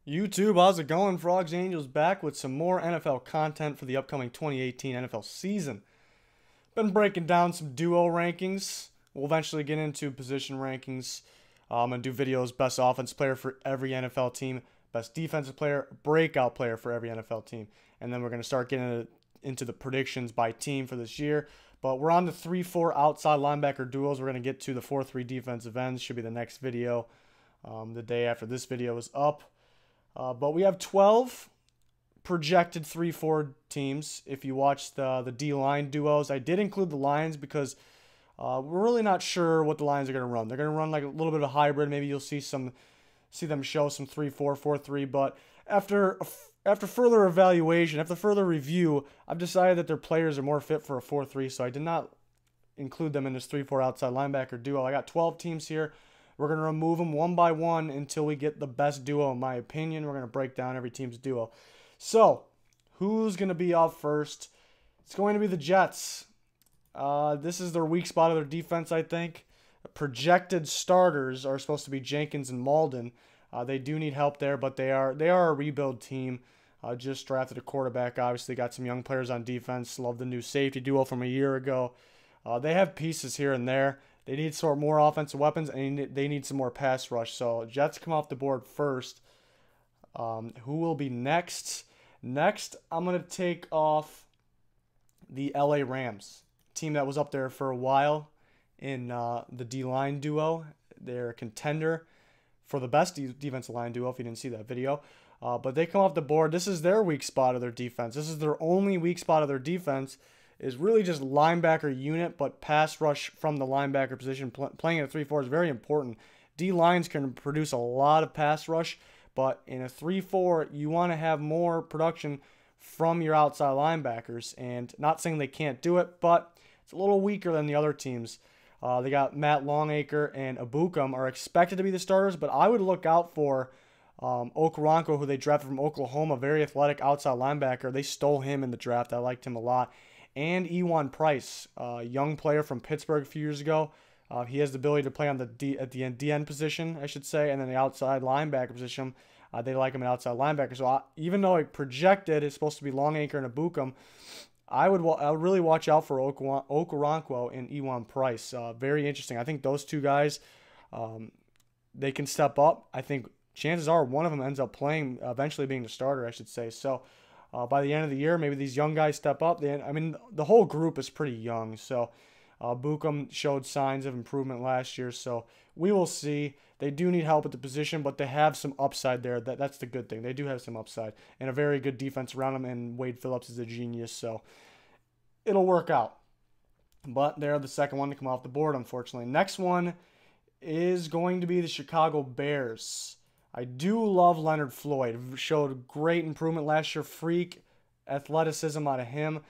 YouTube, how's it going? Frogs Angels back with some more NFL content for the upcoming 2018 NFL season. Been breaking down some duo rankings. We'll eventually get into position rankings. I'm going to do videos, best offense player for every NFL team, best defensive player, breakout player for every NFL team. And then we're going to start getting into the predictions by team for this year. But we're on the 3-4 outside linebacker duos. We're going to get to the 4-3 defensive ends. Should be the next video, the day after this video is up. But we have 12 projected 3-4 teams. If you watch the D-line duos, I did include the Lions because we're really not sure what the Lions are going to run. They're going to run like a little bit of a hybrid. Maybe you'll see them show some 3-4, 4-3. But after further evaluation, after further review, I've decided that their players are more fit for a 4-3. So I did not include them in this 3-4 outside linebacker duo. I got 12 teams here. We're going to remove them one by one until we get the best duo, in my opinion. We're going to break down every team's duo. So, who's going to be off first? It's going to be the Jets. This is their weak spot of their defense, I think. Projected starters are supposed to be Jenkins and Malden. They do need help there, but they are a rebuild team. Just drafted a quarterback, obviously. Got some young players on defense. Love the new safety duo from a year ago. They have pieces here and there. They need some more offensive weapons, and they need some more pass rush. So, Jets come off the board first. Who will be next? Next, I'm going to take off the LA Rams, team that was up there for a while in the D-line duo. They're a contender for the best defensive line duo, if you didn't see that video. But they come off the board. This is their weak spot of their defense. This is their only weak spot of their defense. Is really just linebacker unit, but pass rush from the linebacker position. Playing at a 3-4 is very important. D-lines can produce a lot of pass rush, but in a 3-4, you want to have more production from your outside linebackers. And not saying they can't do it, but it's a little weaker than the other teams. They got Matt Longacre and Abukum are expected to be the starters, but I would look out for Okoronkwo, who they drafted from Oklahoma, very athletic outside linebacker. They stole him in the draft. I liked him a lot. And Ewan Price, a young player from Pittsburgh a few years ago. He has the ability to play on the DN position, I should say, and then the outside linebacker position. They like him at outside linebacker. So even though it projected it's supposed to be Longacre and Abukum, I would really watch out for Okoronkwo and Ewan Price. Very interesting. I think those two guys, they can step up. I think chances are one of them ends up playing, eventually being the starter, I should say. So by the end of the year, maybe these young guys step up. The whole group is pretty young. So Bucum showed signs of improvement last year. So we will see. They do need help at the position, but they have some upside there. That's the good thing. They do have some upside and a very good defense around them. And Wade Phillips is a genius. So it'll work out. But they're the second one to come off the board, unfortunately. Next one is going to be the Chicago Bears. I do love Leonard Floyd. Showed great improvement last year. Freak athleticism out of him.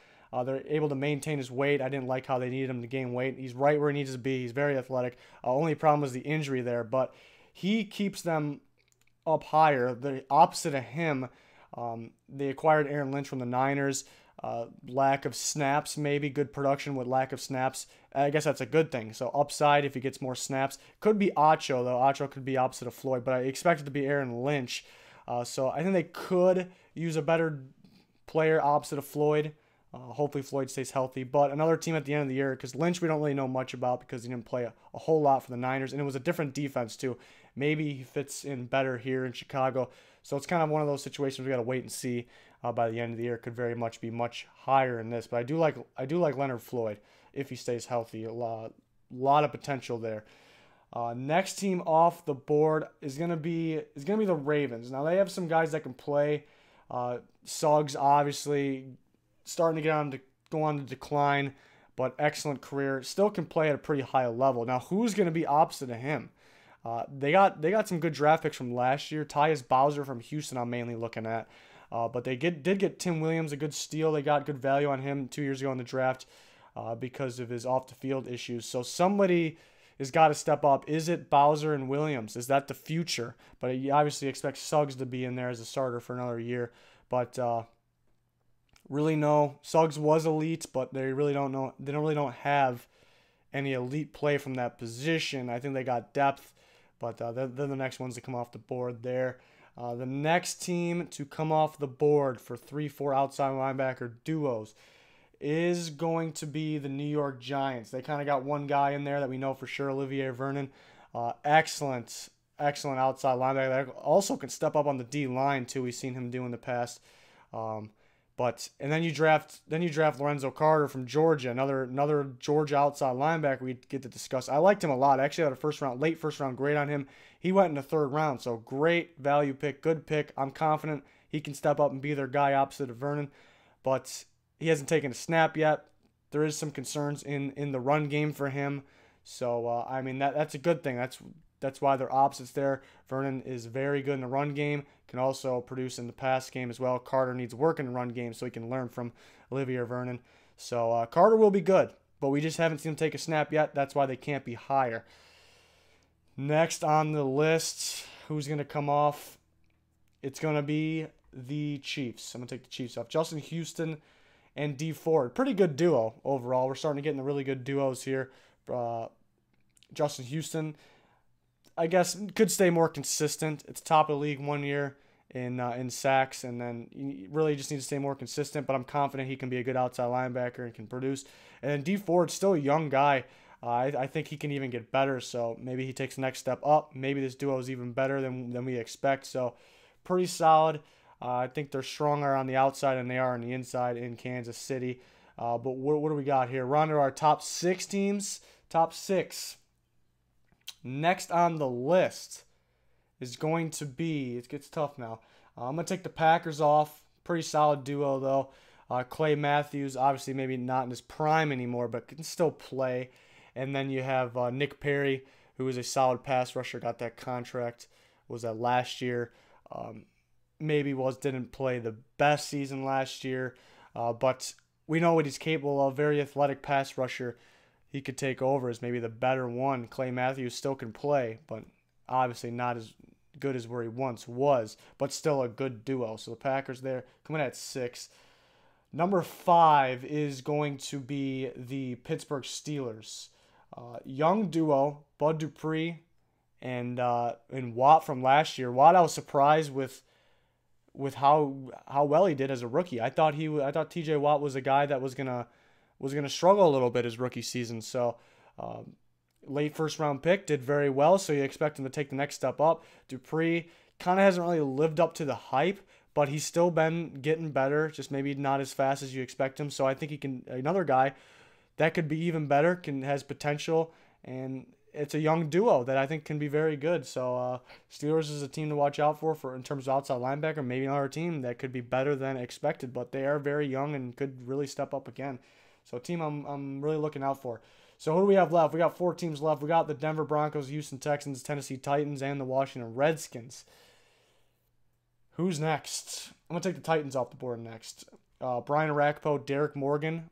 They're able to maintain his weight. I didn't like how they needed him to gain weight. He's right where he needs to be. He's very athletic. Only problem was the injury there, but he keeps them up higher. The opposite of him, they acquired Aaron Lynch from the Niners. Lack of snaps, maybe good production with lack of snaps. I guess that's a good thing. So upside if he gets more snaps. Could be Acho though. Acho could be opposite of Floyd, but I expect it to be Aaron Lynch. So I think they could use a better player opposite of Floyd. Hopefully Floyd stays healthy. But another team at the end of the year, because Lynch we don't really know much about because he didn't play a whole lot for the Niners, and it was a different defense too. Maybe he fits in better here in Chicago. So it's kind of one of those situations we got to wait and see. By the end of the year, it could very much be much higher in this. But I do like Leonard Floyd if he stays healthy. A lot of potential there. Next team off the board is gonna be the Ravens. Now they have some guys that can play. Suggs obviously starting to go on the decline, but excellent career. Still can play at a pretty high level. Now who's gonna be opposite of him? They got some good draft picks from last year. Tyus Bowser from Houston I'm mainly looking at. But they did get Tim Williams, a good steal. They got good value on him 2 years ago in the draft because of his off-the-field issues. So somebody has got to step up. Is it Bowser and Williams? Is that the future? But you obviously expect Suggs to be in there as a starter for another year. But really no. Suggs was elite, but they really don't know. They really don't have any elite play from that position. I think they got depth, but they're the next ones to come off the board there. The next team to come off the board for 3-4 outside linebacker duos is going to be the New York Giants. They kind of got one guy in there that we know for sure, Olivier Vernon. Excellent outside linebacker that also can step up on the D line too. We've seen him do in the past. And then you draft Lorenzo Carter from Georgia, another Georgia outside linebacker we get to discuss. I liked him a lot. I actually had a late first round grade on him. He went in the third round, so great value pick, good pick. I'm confident he can step up and be their guy opposite of Vernon, but he hasn't taken a snap yet. There is some concerns in the run game for him, so that's a good thing. That's why they're opposites there. Vernon is very good in the run game, can also produce in the pass game as well. Carter needs work in the run game so he can learn from Olivier Vernon. So Carter will be good, but we just haven't seen him take a snap yet. That's why they can't be higher. Next on the list, who's going to come off? It's going to be the Chiefs. I'm going to take the Chiefs off. Justin Houston and D Ford. Pretty good duo overall. We're starting to get into really good duos here. Justin Houston, I guess, could stay more consistent. It's top of the league 1 year in sacks, and then you really just need to stay more consistent, but I'm confident he can be a good outside linebacker and can produce. And then D Ford's still a young guy. I think he can even get better, so maybe he takes the next step up. Maybe this duo is even better than we expect, so pretty solid. I think they're stronger on the outside than they are on the inside in Kansas City. But what do we got here? We're on to our top 6 teams. Top 6. Next on the list is going to be, it gets tough now. I'm going to take the Packers off. Pretty solid duo, though. Clay Matthews, obviously maybe not in his prime anymore, but can still play. And then you have Nick Perry, who is a solid pass rusher, got that contract, was that last year. Didn't play the best season last year, but we know what he's capable of. Very athletic pass rusher. He could take over as maybe the better one. Clay Matthews still can play, but obviously not as good as where he once was, but still a good duo. So the Packers there coming at 6. Number 5 is going to be the Pittsburgh Steelers. Young duo, Bud Dupree and Watt from last year. Watt, I was surprised with how well he did as a rookie. I thought TJ Watt was a guy that was gonna struggle a little bit his rookie season. So late first round pick, did very well. So you expect him to take the next step up. Dupree kind of hasn't really lived up to the hype, but he's still been getting better. Just maybe not as fast as you expect him. So I think he can, another guy that could be even better, has potential, and it's a young duo that I think can be very good. So Steelers is a team to watch out for in terms of outside linebacker. Maybe another team that could be better than expected, but they are very young and could really step up again. So a team I'm really looking out for. So who do we have left? We got 4 teams left. We got the Denver Broncos, Houston Texans, Tennessee Titans, and the Washington Redskins. Who's next? I'm going to take the Titans off the board next. Brian Arakpo, Derek Morgan.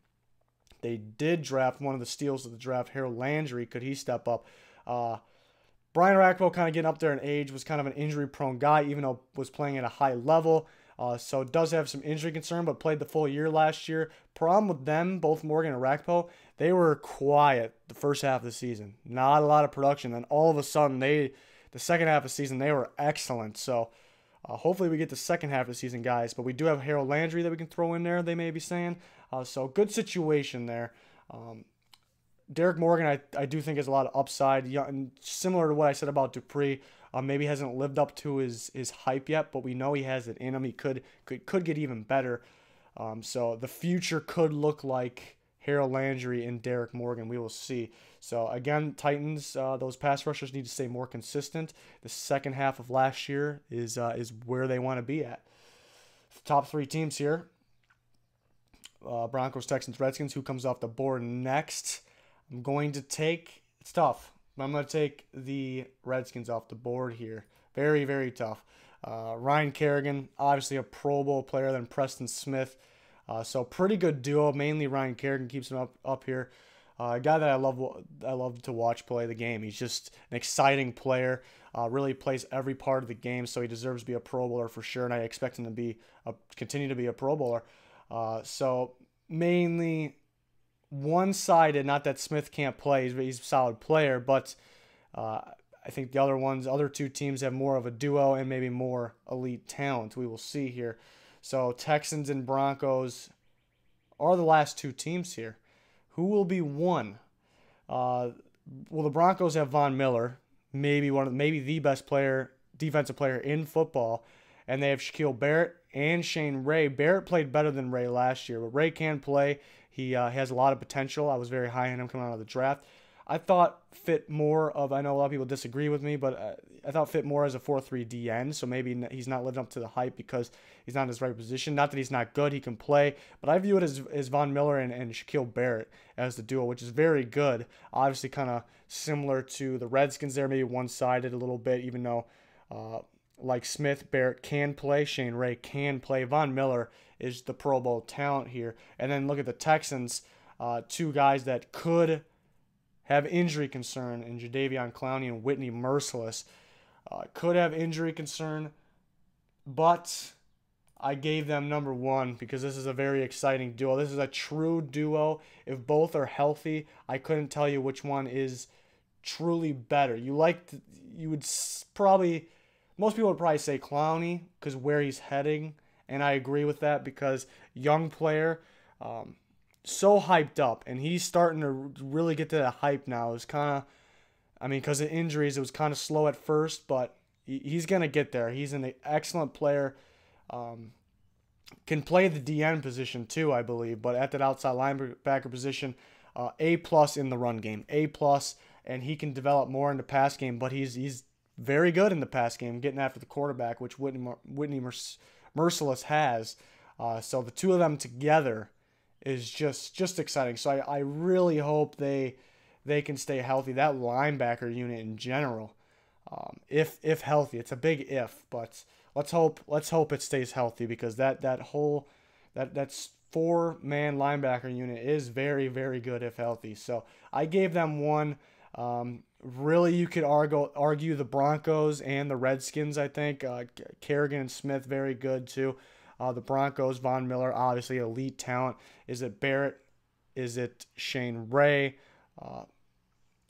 They did draft one of the steals of the draft, Harold Landry. Could he step up? Brian Arakpo kind of getting up there in age, was kind of an injury-prone guy, even though was playing at a high level. So does have some injury concern, but played the full year last year. Problem with them, both Morgan and Arakpo, they were quiet the first half of the season. Not a lot of production. Then all of a sudden, the second half of the season, they were excellent. So hopefully we get the second half of the season, guys. But we do have Harold Landry that we can throw in there, they may be saying. So good situation there. Derek Morgan, I do think has a lot of upside. And similar to what I said about Dupree, maybe hasn't lived up to his hype yet, but we know he has it in him. He could get even better. So the future could look like Harold Landry and Derek Morgan. We will see. So again, Titans, those pass rushers need to stay more consistent. The second half of last year is where they want to be at. Top 3 teams here. Broncos, Texans, Redskins. Who comes off the board next? I'm going to take, it's tough, but I'm going to take the Redskins off the board here. Very, very tough. Ryan Kerrigan, obviously a Pro Bowl player, then Preston Smith. So pretty good duo. Mainly Ryan Kerrigan keeps him up here. A guy that I love to watch play the game. He's just an exciting player. Really plays every part of the game, so he deserves to be a Pro Bowler for sure, and I expect him to continue to be a Pro Bowler. So mainly one-sided, not that Smith can't play, he's a solid player, but I think the other two teams have more of a duo and maybe more elite talent. We will see here. So Texans and Broncos are the last two teams here. Who will be one? Well, the Broncos have Von Miller, maybe the best defensive player in football, and they have Shaquille Barrett and Shane Ray. Barrett played better than Ray last year, but Ray can play. He has a lot of potential. I was very high on him coming out of the draft. I thought fit more of, I know a lot of people disagree with me, but I thought fit more as a 4-3 DN, so maybe he's not living up to the hype because he's not in his right position. Not that he's not good, he can play, but I view it as Von Miller and Shaquille Barrett as the duo, which is very good. Obviously kind of similar to the Redskins there, maybe one-sided a little bit, even though like Smith, Barrett can play, Shane Ray can play. Von Miller is the Pro Bowl talent here. And then look at the Texans, two guys that could have injury concern in Jadeveon Clowney and Whitney Merciless. Could have injury concern, but I gave them number one because this is a very exciting duo. This is a true duo. If both are healthy, I couldn't tell you which one is truly better. Most people would probably say Clowney because where he's heading, and I agree with that because young player, so hyped up, and he's starting to really get to that hype now. It's kind of, because of injuries, it was kind of slow at first, but he's going to get there. He's an excellent player. Can play the DN position too, I believe, but at that outside linebacker position, A+ in the run game, A+, and he can develop more in the pass game, but he's very good in the pass game, getting after the quarterback, which Whitney Merciless has. So the two of them together is just exciting. So I really hope they can stay healthy. That linebacker unit in general, if healthy, it's a big if, but let's hope it stays healthy because that 4-man linebacker unit is very, very good if healthy. So I gave them one. Really, you could argue the Broncos and the Redskins. I think Kerrigan and Smith very good too. The Broncos, Von Miller, obviously elite talent. Is it Barrett? Is it Shane Ray?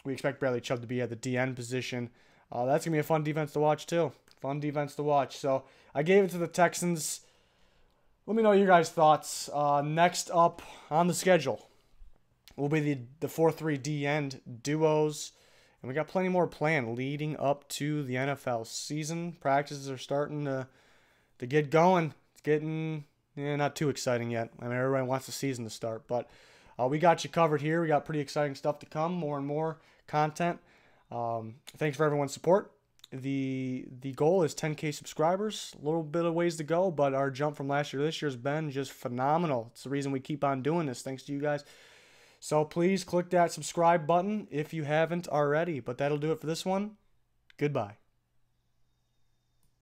We expect Bradley Chubb to be at the DN position. That's going to be a fun defense to watch too. Fun defense to watch. So I gave it to the Texans. Let me know your guys' thoughts. Next up on the schedule will be the 4-3 DN duos. And we got plenty more planned leading up to the NFL season. Practices are starting to get going. It's getting not too exciting yet. Everybody wants the season to start, but we got you covered here. We got pretty exciting stuff to come, more and more content. Thanks for everyone's support. The goal is 10K subscribers. A little bit of ways to go, but our jump from last year to this year has been just phenomenal. It's the reason we keep on doing this, thanks to you guys. So please click that subscribe button if you haven't already. But that'll do it for this one. Goodbye.